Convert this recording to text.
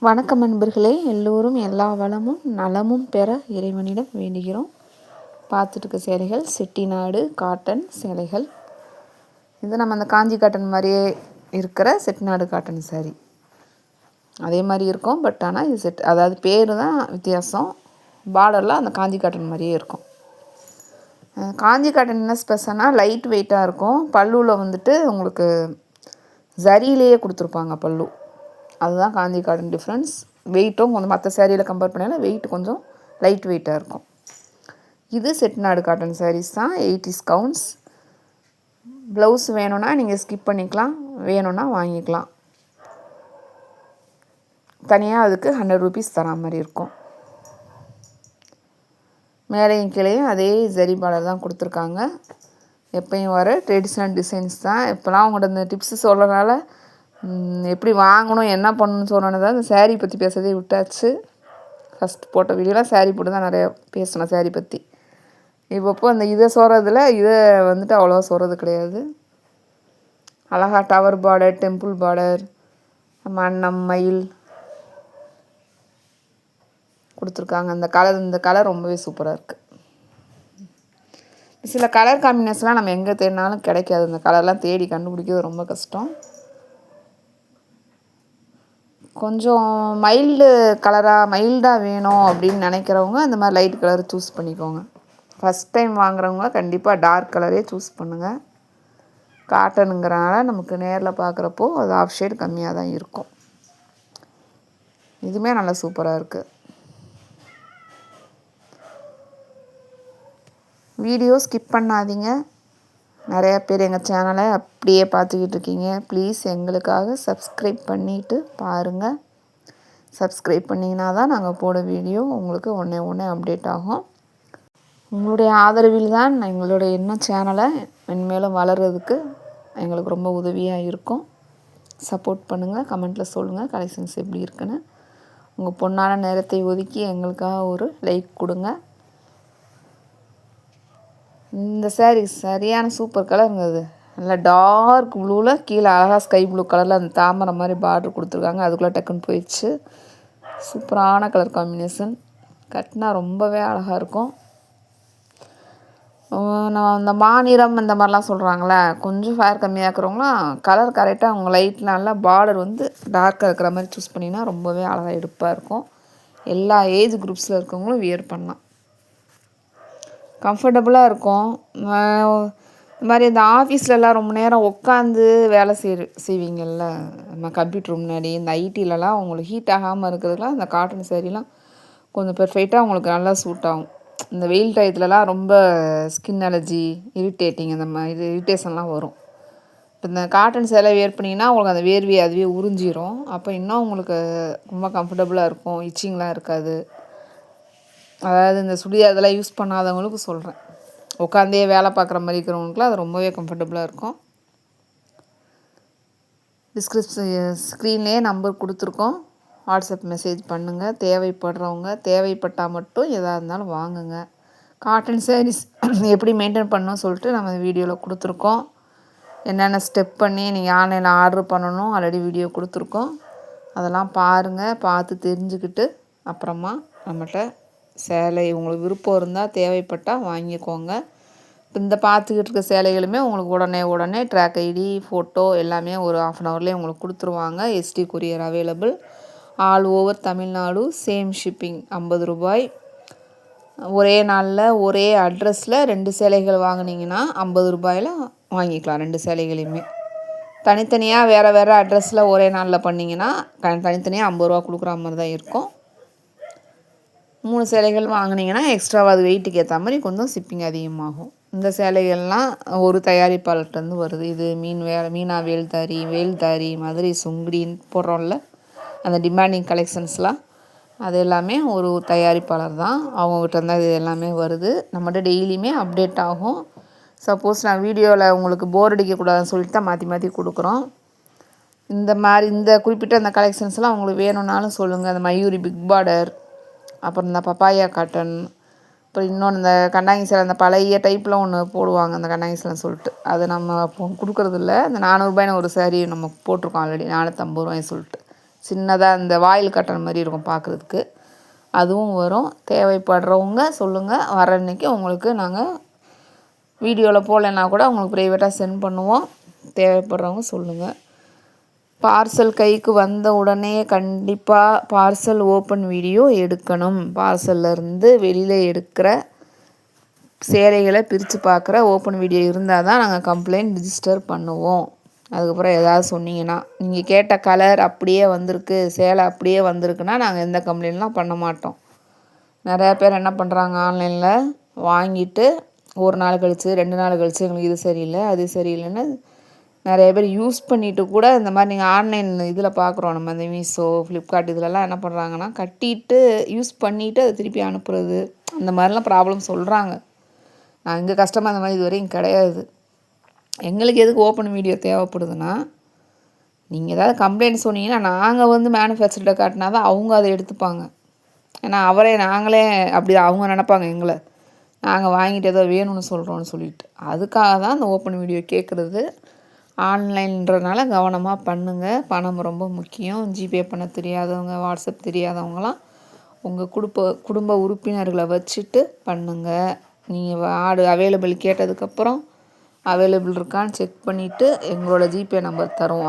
வணக்கம் நண்பர்களே, எல்லோரும் எல்லா வளமும் நலமும் பெற இறைவனிடம் வேண்டுகிறோம். பார்த்துட்டு இருக்க சேலைகள் செட்டிநாடு காட்டன் சேலைகள். இது நம்ம அந்த காஞ்சி காட்டன் மாதிரியே இருக்கிற செட்டிநாடு காட்டன் சாரீ. அதே மாதிரி இருக்கும், பட் ஆனால் இது அதாவது பேர் தான் வித்தியாசம். பார்டர்லாம் அந்த காஞ்சி காட்டன் மாதிரியே இருக்கும். காஞ்சி காட்டன் என்ன ஸ்பெஷல்னால் லைட் வெயிட்டாக இருக்கும். பல்லுவில் வந்துட்டு உங்களுக்கு ஜரியிலேயே கொடுத்துருப்பாங்க பல்லு. அதுதான் காஞ்சி காட்டன் டிஃப்ரென்ஸ். வெயிட்டும் கொஞ்சம் மற்ற சேரீயில் கம்பேர் பண்ணாலும் வெயிட் கொஞ்சம் லைட் வெயிட்டாக இருக்கும். இது செட்டிநாடு காட்டன் சாரீஸ் தான். 80s counts. ப்ளவுஸ் வேணும்னா நீங்கள் ஸ்கிப் பண்ணிக்கலாம், வேணும்னா வாங்கிக்கலாம். தனியாக அதுக்கு 100 ரூபீஸ் தரா மாதிரி இருக்கும். மேலையும் கீழையும் அதே ஜரி பார்டர் தான் கொடுத்துருக்காங்க. எப்பயும் வர ட்ரெடிஷ்னல் டிசைன்ஸ் தான். இப்போலாம் அவங்கள்ட்ட இந்த டிப்ஸு சொல்கிறனால எப்படி வாங்கணும் என்ன பண்ணணும்னு சொன்னது தான் இந்த சேரீ பற்றி பேசுறதே விட்டாச்சு. ஃபஸ்ட் போட்ட வீடியோலாம் சேரீ போட்டு தான் நிறையா பேசணும் சேரீ பற்றி. இப்போப்போ அந்த இதை சொல்கிறதுல இதை வந்துட்டு அவ்வளோவா சொல்கிறது கிடையாது. அழகா டவர் பார்டர், டெம்பிள் பார்டர், மன்னம் மயில் கொடுத்துருக்காங்க. இந்த கலர் ரொம்பவே சூப்பராக இருக்குது. சில கலர் காம்பினேஷன்லாம் நம்ம எங்கே தேடினாலும் கிடைக்காது. இந்த கலர்லாம் தேடி கண்டுபிடிக்கிறது ரொம்ப கஷ்டம். கொஞ்சம் மைல்டாக வேணும் அப்படின்னு நினைக்கிறவங்க இந்த மாதிரி லைட் கலர் சூஸ் பண்ணிக்கோங்க. ஃபஸ்ட் டைம் வாங்குறவங்க கண்டிப்பாக டார்க் கலரே சூஸ் பண்ணுங்கள். காட்டனுங்கிறனால நமக்கு நேரில் பார்க்குறப்போ அது ஆஃப் ஷேட் கம்மியாக தான் இருக்கும். இதுவுமே நல்லா சூப்பராக இருக்குது. வீடியோ ஸ்கிப் பண்ணாதீங்க. நிறையா பேர் எங்கள் சேனலை அப்படியே பார்த்துக்கிட்டு இருக்கீங்க. ப்ளீஸ் எங்களுக்காக சப்ஸ்கிரைப் பண்ணிவிட்டு பாருங்கள். சப்ஸ்கிரைப் பண்ணிங்கன்னா தான் நாங்கள் போட வீடியோ உங்களுக்கு உடனே அப்டேட் ஆகும். உங்களுடைய ஆதரவில் தான் எங்களுடைய இன்னும் சேனலை மென்மேலும் வளர்கிறதுக்கு எங்களுக்கு ரொம்ப உதவியாக இருக்கும். சப்போர்ட் பண்ணுங்கள், கமெண்ட்டில் சொல்லுங்கள் கலெக்ஷன்ஸ் எப்படி இருக்குன்னு. உங்கள் பொண்ணான நேரத்தை ஒதுக்கி எங்களுக்காக ஒரு லைக் கொடுங்க. இந்த சாரீ சரியான சூப்பர் கலருங்க. அது நல்லா டார்க் ப்ளூவில் கீழே அழகாக ஸ்கை ப்ளூ கலரில் அந்த தாமரை மாதிரி பார்டர் கொடுத்துருக்காங்க. அதுக்குள்ளே டக்குன்னு போயிடுச்சு. சூப்பரான கலர் காம்பினேஷன். கட்டினா ரொம்பவே அழகாக இருக்கும். நான் இந்த மாநிறம் இந்த மாதிரிலாம் சொல்கிறாங்களே, கொஞ்சம் ஃபேர் கம்மியாக இருக்கிறவங்களாம் கலர் கரெக்டாக அவங்க லைட் நல்லா பார்டர் வந்து டார்க்காக இருக்கிற மாதிரி சூஸ் பண்ணிங்கன்னா ரொம்பவே அழகாக எடுப்பாக இருக்கும். எல்லா ஏஜ் குரூப்ஸில் இருக்கவங்களும் வியர் பண்ணலாம். கம்ஃபர்டபுளாக இருக்கும். இந்த மாதிரி இந்த ஆஃபீஸ்லலாம் ரொம்ப நேரம் உட்காந்து வேலை செய்வீங்கள்ல, நம்ம கம்ப்யூட்டர் முன்னாடி இந்த ஐடிலலாம் உங்களுக்கு ஹீட் ஆகாமல் இருக்கிறதுலாம் இந்த காட்டன் சேரீலாம் கொஞ்சம் பெர்ஃபெக்டாக உங்களுக்கு நல்லா சூட் ஆகும். இந்த வெயில் டயத்துலலாம் ரொம்ப ஸ்கின் அலர்ஜி, இரிட்டேட்டிங் அந்த மாதிரி இரிட்டேஷன்லாம் வரும். இப்போ இந்த காட்டன் சேலை வேர் பண்ணிங்கன்னா உங்களுக்கு அந்த வேர்வையை அதுவே உறிஞ்சிரும். அப்போ இன்னும் உங்களுக்கு ரொம்ப கம்ஃபர்டபுளாக இருக்கும், இச்சிங்லாம் இருக்காது. அதாவது இந்த சுடிதார் இதெல்லாம் யூஸ் பண்ணாதவங்களுக்கு சொல்கிறேன். உட்காந்தே வேலை பார்க்குற மாதிரி இருக்கிறவங்களுக்குலாம் அது ரொம்பவே கம்ஃபர்டபுளாக இருக்கும். ஸ்க்ரீன்லேயே நம்பர் கொடுத்துருக்கோம். வாட்ஸ்அப் மெசேஜ் பண்ணுங்கள். தேவைப்பட்டால் மட்டும் எதாக இருந்தாலும் வாங்குங்க. காட்டன் சாரீஸ் எப்படி மெயின்டைன் பண்ணணும்னு சொல்லிட்டு நம்ம வீடியோவில் கொடுத்துருக்கோம். என்னென்ன ஸ்டெப் பண்ணி நீங்கள் ஆன்லைனில் ஆர்டர் பண்ணணும் ஆல்ரெடி வீடியோ கொடுத்துருக்கோம். அதெல்லாம் பாருங்கள். பார்த்து தெரிஞ்சுக்கிட்டு அப்புறமா நம்மகிட்ட சேலை உங்களுக்கு விருப்பம் இருந்தால் தேவைப்பட்டால் வாங்கிக்கோங்க. இந்த பார்த்துக்கிட்டு இருக்க சேலைகளுமே உங்களுக்கு உடனே ட்ராக் ஐடி, ஃபோட்டோ எல்லாமே ஒரு 1/2 ஹவர்லேயே உங்களுக்கு கொடுத்துருவாங்க. ST courier available. All over Tamil Nadu. Same shipping 50 ரூபாய். ஒரே நாளில் ஒரே அட்ரஸில் 2 சேலைகள் வாங்கினீங்கன்னா 50 ரூபாயில் வாங்கிக்கலாம். 2 சேலைகளையுமே தனித்தனியாக வேறு அட்ரஸில் ஒரே நாளில் பண்ணிங்கன்னா தனித்தனியாக 50 ரூபா கொடுக்குற மாதிரி தான் இருக்கும். 3 சேலைகள் வாங்கினீங்கன்னா எக்ஸ்ட்ராவாக அது வெயிட்டுக்கு ஏற்ற மாதிரி கொஞ்சம் ஷிப்பிங் அதிகமாகும். இந்த சேலைகள்லாம் ஒரு தயாரிப்பாளர்கிட்டருந்து வருது. இது மீனா வேல்தாரி மதுரை சுங்குடின்னு போடுறோம்ல, அந்த டிமாண்டிங் கலெக்ஷன்ஸ்லாம் அது எல்லாமே ஒரு தயாரிப்பாளர் தான். அவங்ககிட்ட இருந்தால் இது எல்லாமே வருது. நம்மகிட்ட டெய்லியுமே அப்டேட் ஆகும். சப்போஸ் நான் வீடியோவில் உங்களுக்கு போர் அடிக்கக்கூடாதுன்னு சொல்லிட்டு தான் மாற்றி கொடுக்குறோம். இந்த குறிப்பிட்ட அந்த கலெக்ஷன்ஸ்லாம் உங்களுக்கு வேணும்னாலும் சொல்லுங்கள். அந்த மயூரி பிக் பார்டர், அப்புறம் இந்த பப்பாயா காட்டன், அப்புறம் இன்னொன்று இந்த கண்டாங்கி சேலை, அந்த பழைய டைப்பில் ஒன்று போடுவாங்க அந்த கண்டாங்கி சேலைன்னு சொல்லிட்டு, அது நம்ம கொடுக்குறதில்ல. அந்த 400 ரூபாய்னு ஒரு சாரீ நம்ம போட்டிருக்கோம் ஆல்ரெடி, 450 ரூபாய்னு சொல்லிட்டு. சின்னதாக இந்த வாயில் கட்டண மாதிரி இருக்கும் பார்க்குறதுக்கு, அதுவும் வரும். தேவைப்படுறவங்க சொல்லுங்கள், வர அன்றைக்கி உங்களுக்கு நாங்கள் வீடியோவில் போடலைன்னா கூட உங்களுக்கு ப்ரைவேட்டாக சென்ட் பண்ணுவோம். தேவைப்படுறவங்க சொல்லுங்கள். பார்சல் கைக்கு வந்த உடனே கண்டிப்பாக பார்சல் ஓப்பன் வீடியோ எடுக்கணும். பார்சல்லேருந்து வெளியில் எடுக்கிற சேலைகளை பிரித்து பார்க்குற ஓப்பன் வீடியோ இருந்தால் தான் நாங்கள் கம்ப்ளைண்ட் ரிஜிஸ்டர் பண்ணுவோம். அதுக்கப்புறம் ஏதாவது சொன்னீங்கன்னா, நீங்கள் கேட்ட கலர் அப்படியே வந்திருக்கு, சேலை அப்படியே வந்திருக்குன்னா நாங்கள் எந்த கம்ப்ளைண்ட்லாம் பண்ண மாட்டோம். நிறையா பேர் என்ன பண்ணுறாங்க, ஆன்லைனில் வாங்கிட்டு ஒரு நாள் கழித்து 2 நாள் கழித்து எங்களுக்கு இது சரியில்லை அது சரியில்லைன்னு நிறைய பேர் யூஸ் பண்ணிவிட்டு கூட இந்த மாதிரி நீங்கள் ஆன்லைன் இதில் பார்க்குறோம் நம்ம இந்த மீஷோ, ஃப்ளிப்கார்ட் இதிலலாம் என்ன பண்ணுறாங்கன்னா, கட்டிட்டு யூஸ் பண்ணிவிட்டு அதை திருப்பி அனுப்புறது, அந்த மாதிரிலாம் ப்ராப்ளம் சொல்கிறாங்க. நான் எங்கள் கஸ்டமர் அந்த மாதிரி இது வரையும் கிடையாது. எங்களுக்கு எதுக்கு ஓப்பன் வீடியோ தேவைப்படுதுன்னா, நீங்கள் ஏதாவது கம்ப்ளைண்ட் சொன்னீங்கன்னா நாங்கள் வந்து மேனுஃபேக்சர்கிட்ட காட்டினா தான் அவங்க அதை எடுத்துப்பாங்க. ஏன்னா நாங்களே அப்படி அவங்க நினப்பாங்க எங்களை, நாங்கள் வாங்கிட்டு ஏதோ வேணும்னு சொல்கிறோன்னு சொல்லிட்டு. அதுக்காக தான் அந்த ஓப்பன் வீடியோ கேட்குறது. ஆன்லைன்றனால கவனமாக பண்ணுங்கள். பணம் ரொம்ப முக்கியம். ஜிபே பண்ண தெரியாதவங்க, வாட்ஸ்அப் தெரியாதவங்களாம் உங்கள் குடும்ப உறுப்பினர்களை வச்சுட்டு பண்ணுங்கள். நீங்கள் ஆர்டர் அவைலபிள் கேட்டதுக்கப்புறம் அவைலபிள் இருக்கான்னு செக் பண்ணிவிட்டு எங்களோட ஜிபே நம்பர் தரோம்.